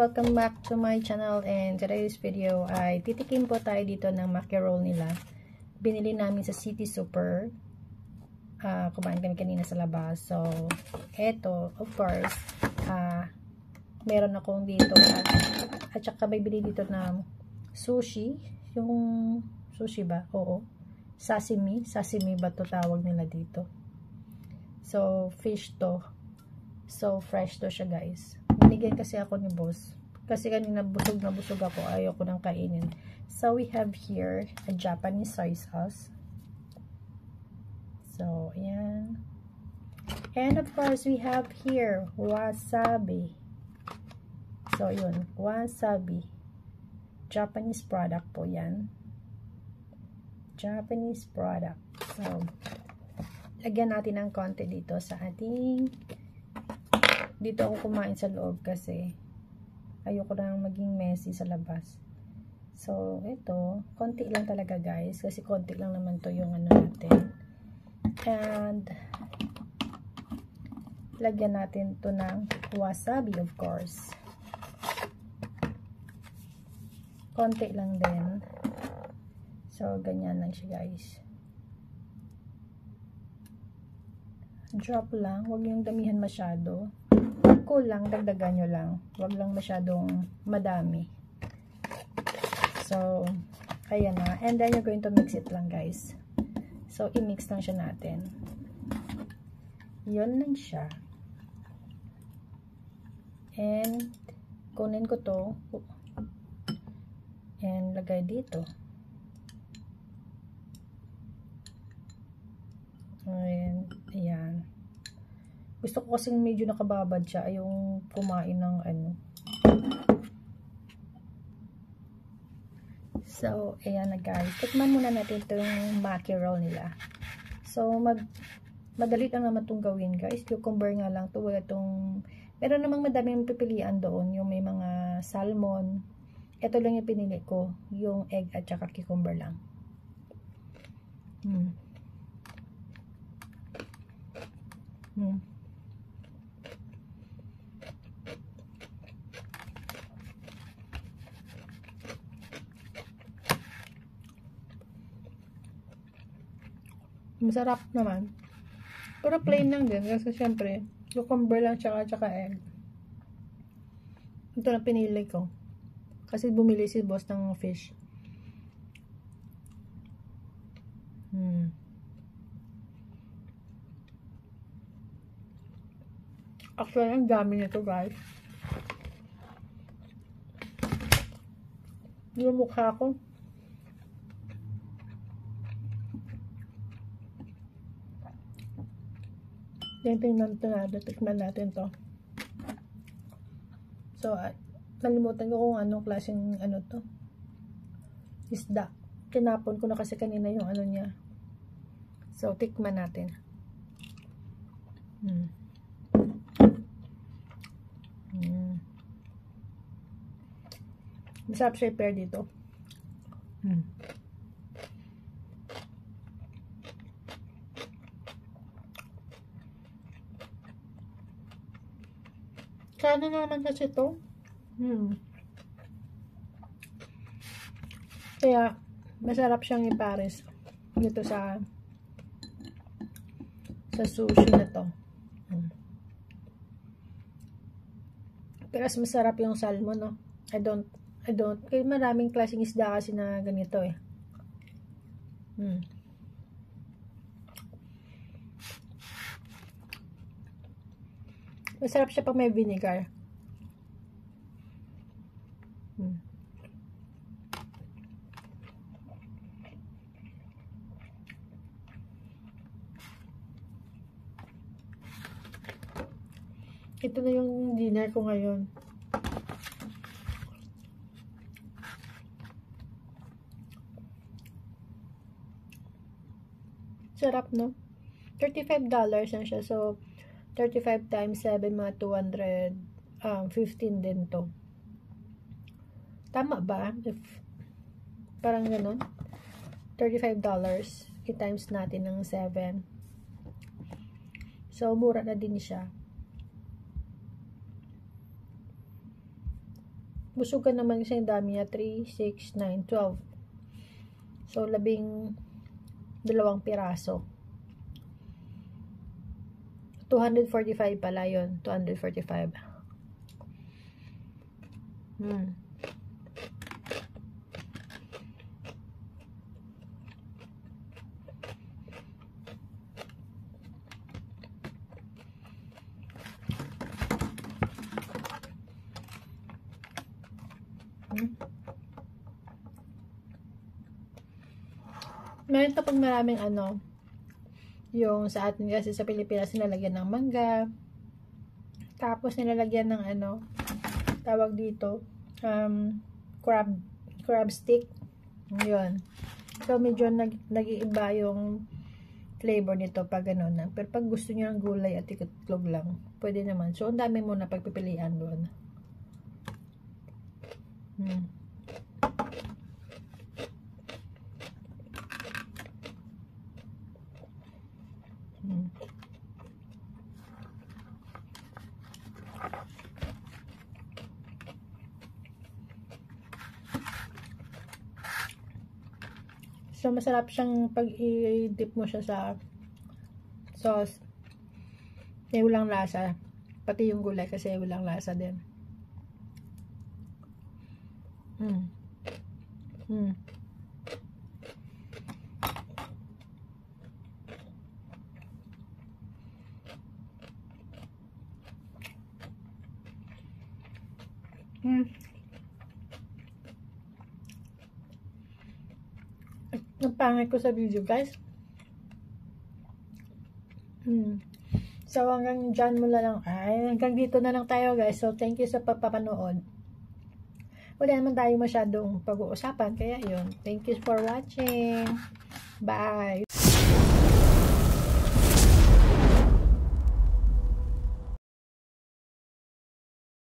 welcome back to my channel, and today's video ay titikim po tayo dito ng maki roll nila. Binili namin sa City Super. Kumain kami kanina sa labas. So, eto, of course, meron akong dito at saka may bili dito na sushi. Yung sushi ba? Oo. Sashimi ba to tawag nila dito? So, fish to. So, fresh to siya, guys. Binigyan kasi ako ni boss. Kasi kanina busog na busog ako. Ayoko nang kainin. So, we have here a Japanese soy sauce. So, ayan. And of course, we have here wasabi. So, yun. Wasabi. Japanese product po yan. Japanese product. So, lagyan natin ng konti dito sa ating dito ako kumain sa loob kasi ayoko nang maging messy sa labas. So, ito, konti lang talaga, guys, kasi konti lang naman to yung ano natin. And lagyan natin to ng wasabi, of course. Konti lang din. So, ganyan lang siya, guys. Drop lang, huwag yung damihan masyado. Kulang, dagdagan nyo lang. Huwag lang masyadong madami. So, ayan na. And then, you're going to mix it lang, guys. So, i-mix lang siya natin. Yun lang siya. And, kunin ko to. And, lagay dito. And, ayan. Gusto ko kasing medyo nakababad siya. Yung kumain ng ano. So, ayan na, guys. Tikman muna natin itong maki roll nila. So, madali lang naman itong gawin, guys. Cucumber nga lang ito. Wala itong, meron namang madaming pipilian doon. Yung may mga salmon. Ito lang yung pinili ko. Yung egg at saka cucumber lang. Masarap naman. Pero plain lang din. Kasi syempre, cucumber lang tsaka egg. Ito na pinili ko. Kasi bumili si boss ng fish. Actually, ang dami nito, guys. Yung mukha ko. Tikman natin to. So, nalimutan ko kung anong klaseng ano to. Isda. Tinapon ko na kasi kanina yung ano niya. So, tikman natin. Masarap siya i-pair dito. Kano naman kasi ito? Kaya, masarap siyang ipares dito sa sushi na to. Pero mas masarap yung salmon, no? I don't, kaya maraming klaseng isda kasi na ganito eh. Masarap siya pag may vinegar. Ito na yung dinner ko ngayon. Sarap, no? $35 na siya. So, 35 times 7, mga 215 din to. Tama ba? If, parang ganun. $35. I-times natin ng 7. So, mura na din siya. busog ka naman kasi ang dami niya. 3, 6, 9, 12. So, 12 piraso. 245 pala yun. 245. Meron to pag maraming ano, yung sa atin kasi sa Pilipinas nilalagyan ng mangga, tapos nilalagyan ng ano, tawag dito, crab stick, yun. So medyo nag-iiba yung flavor nito pag ano na. Pero pag gusto niyo ng gulay at itlog lang, pwede naman. So ang dami muna pagpipilian doon. So, masarap siyang pag i-dip mo siya sa sauce. Eh, walang lasa. Pati yung gulay kasi walang lasa din. Ang pangit ko sa video, guys. So, hanggang dyan muna lang. Hanggang dito na lang tayo, guys. So, thank you sa pagpapanood. Wala naman tayo masyadong pag-uusapan. Kaya, yun. Thank you for watching. Bye!